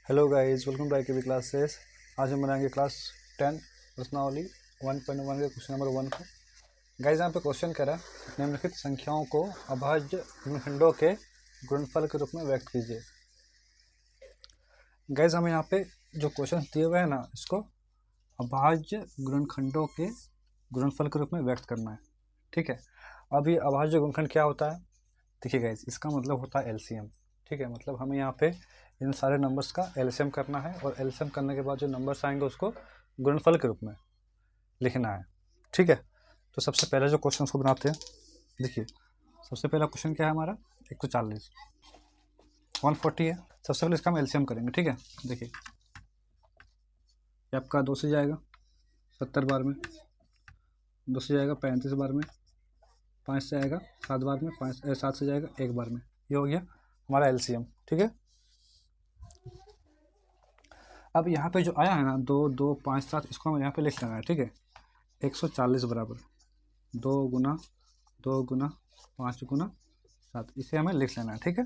Hello guys, welcome to IKB classes. आज हम बनाएंगे क्लास 10 प्रश्नावली 1.1 के क्वेश्चन नंबर 1 को। गाइस यहाँ पे क्वेश्चन करा निम्नलिखित संख्याओं को अभाज्य गुणनखंडों के गुणनफल के रूप में व्यक्त कीजिए। गाइस हमें यहाँ पे जो क्वेश्चन दिए हुए हैं ना, इसको अभाज्य गुणनखंडों के गुणनफल के रूप में व्यक्त करना है। ठीक है, अब ये अभाज्य गुणनखंड क्या होता है? देखिए गाइस, इसका मतलब होता है एलसीएम। ठीक है, मतलब हमें यहाँ पे इन सारे नंबर्स का एलसीएम करना है और एलसीएम करने के बाद जो नंबर्स आएंगे उसको गुणनफल के रूप में लिखना है। ठीक है, तो सबसे पहले जो क्वेश्चन को बनाते हैं, देखिए सबसे पहला क्वेश्चन क्या है हमारा, 140 140 है। सबसे पहले इसका हम एलसीएम करेंगे। ठीक है, देखिए ये आपका 2 से जाएगा 70 बार में, 2 से जाएगा 35 बार में, 5 से आएगा 7 बार में, 7 से जाएगा 1 बार में। ये हो गया हमारा एलसीएम। ठीक है, अब यहाँ पे जो आया है ना 2 2 5 7, इसको हमें यहाँ पे लिख लेना है। ठीक है, 140 बराबर 2 गुना 2 गुना 5 गुना 7, इसे हमें लिख लेना है। ठीक है,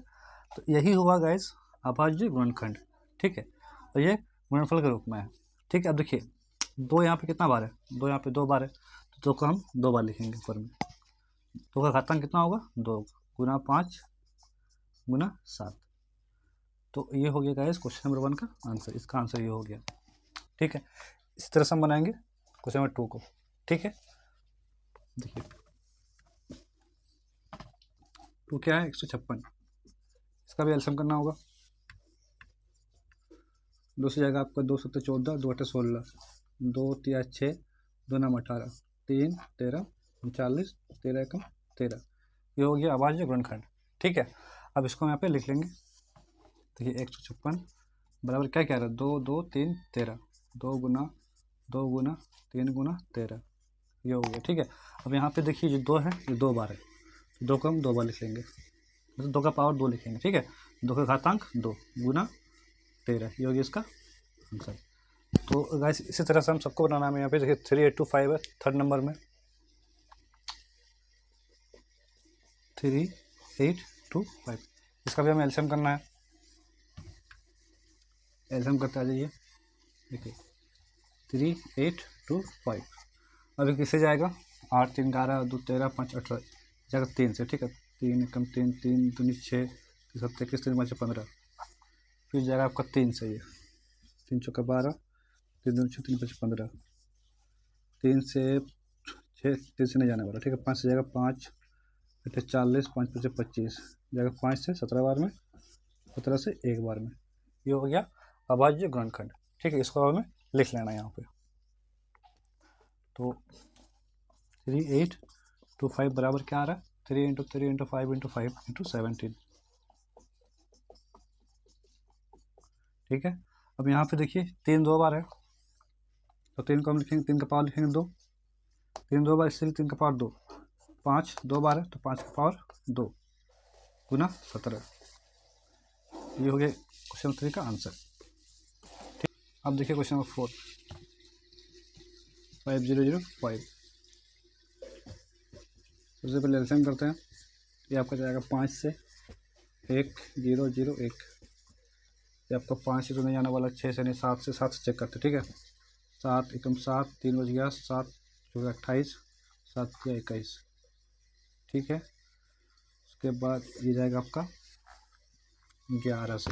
तो यही हुआ गाइस अभाज्य गुणनखंड। ठीक है, और ये गुणनफल के रूप में है। ठीक है, अब देखिए 2 यहाँ पे कितना बार है, 2 यहाँ पे 2 बार है, तो 2 को हम 2 बार लिखेंगे ऊपर में। 2 का घातांक कितना होगा, 2 गुना 5 गुना 7। तो ये हो गया गाइस क्वेश्चन नंबर 1 का आंसर। इसका आंसर ये हो गया। ठीक है, इसी तरह से हम बनाएंगे क्वेश्चन नंबर 2 को। ठीक है, देखिए 2 क्या है, 156। इसका भी एलसीएम करना होगा। 2 से जाएगा आपका 2 7 14, 2 8 16, 2 3 6, 2 9 18, 3 13 39, 13 1 13। ये हो गया अभाज्य गुणनखंड। ठीक है, अब इसको हम यहाँ पे लिख लेंगे। देखिए 156 बराबर क्या कह रहा है, 2 2 3 13, 2 गुना 3 गुना 13, ये हो गया। ठीक है, अब यहाँ पे देखिए जो 2 है ये 2 बार है, तो 2 को हम 2 बार लिख लेंगे, मतलब 2 का पावर 2 लिखेंगे। ठीक है, 2 का घातांक 2 गुना 13, ये हो गया इसका आंसर। तो गाइस इसी तरह से हम सबको बनाना है। यहाँ पे देखिए 3825 है थर्ड नंबर में, 3825, इसका भी हमें एलसीएम करना है। एलसीएम करते आ जाइए। देखिए 3825 अभी किससे जाएगा, 8 3 11 2 13 5 18 जाएगा 3 से। ठीक है, 3 कम 3 3 दूनी 6, 3 7 21, 3 5 15, फिर जाएगा आपका 3 से, ये 3 चौका 12, 3 दूनी 6, 3 5 15, 3 से 6, 3 से नहीं जाने वाला। ठीक है, 5 से जाएगा 5 फिर 40, 5 5 25, जाएगा 5 से 17 बार में, 17 से 1 बार में। ये हो गया अभाज्य गुणनखंड। ठीक है, इसको हमें लिख लेना है यहाँ पे। तो 3825 बराबर क्या आ रहा है, 3 × 3 × 5 × 5 × 17। ठीक है, अब यहाँ पे देखिए 3 2 बार है, तो 3 को हम लिखेंगे, 3 का पावर लिखेंगे 2, 3 2 बार, इसलिए 3 का पावर 2, 5 2 बार है तो 5 का पावर 2 गुना 17। ये हो गया क्वेश्चन 3 का आंसर। ठीक, अब देखिए क्वेश्चन नंबर 4 5005। सबसे पहले एलसीएम करते हैं। ये आपका जाएगा 5 से 1 0 0 1, ये आपका 5 से तो नहीं जाने वाला, 6 से नहीं, 7 से चेक करते। ठीक है, 7 एकम 7, 3 बज गया, 7 चौके 28, 7 या 21। ठीक है, उसके बाद ये जाएगा आपका 11 से,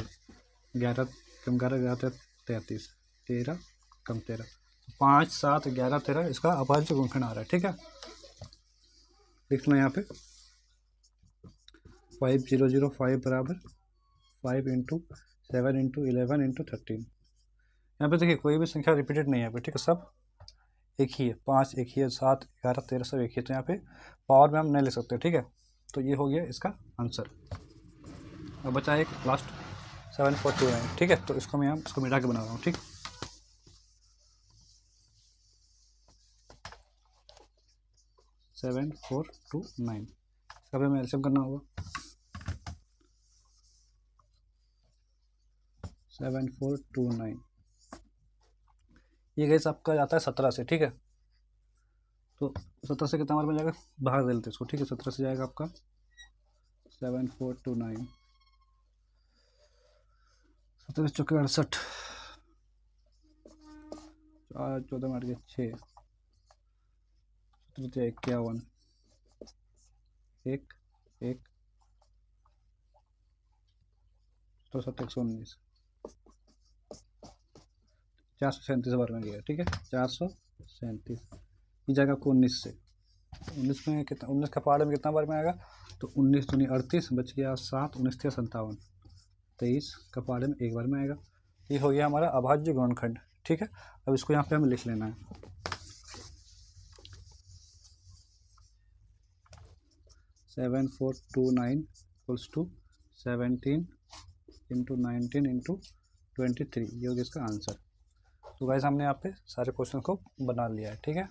11 कम 11 11 33, 13 कम 13, 5 7 11 13, इसका अभाज्य गुणनखंड आ रहा है। ठीक है, लिख लो यहाँ पे 5005 बराबर 5 × 7 × 11 × 13। यहाँ पे देखिए कोई भी संख्या रिपीटेड नहीं है यहाँ पे। ठीक है, सब एक ही है, 5 एक ही है, 7 11 13 सब एक ही है, तो यहाँ पे पावर में हम नहीं ले सकते। ठीक है, तो ये हो गया इसका आंसर। अब बचा एक लास्ट 7429। ठीक है, तो इसको मैं इसको मिटा के बना रहा हूँ। ठीक, सेवन 4 2 9, इसका भी हमें एलसीएम करना होगा। 7429, ये गैस आपका जाता है 17 से। ठीक है, तो 17 से कितना बार में जाएगा, भाग दे लेते इसको। ठीक है, 17 से जाएगा आपका 7429, 17 चौके 68, 4 14 में 6, 17 51, 1 1 तो 7 119, 437 बार में गया। ठीक है, 437 ये जाएगा आपको 19 से। 19 में कितना, 19 का पहाड़ में कितना बार में आएगा, तो 19 दूनी 38, बच गया 7, 19 × 57, 23 का पहाड़ में एक बार में आएगा। ये हो गया हमारा अभाज्य गुणनखंड। ठीक है, अब इसको यहाँ पे हमें लिख लेना है। 7429 = 17 × 19 × 23, ये हो गया इसका आंसर। तो गाइस हमने यहाँ पे सारे क्वेश्चन को बना लिया है। ठीक है।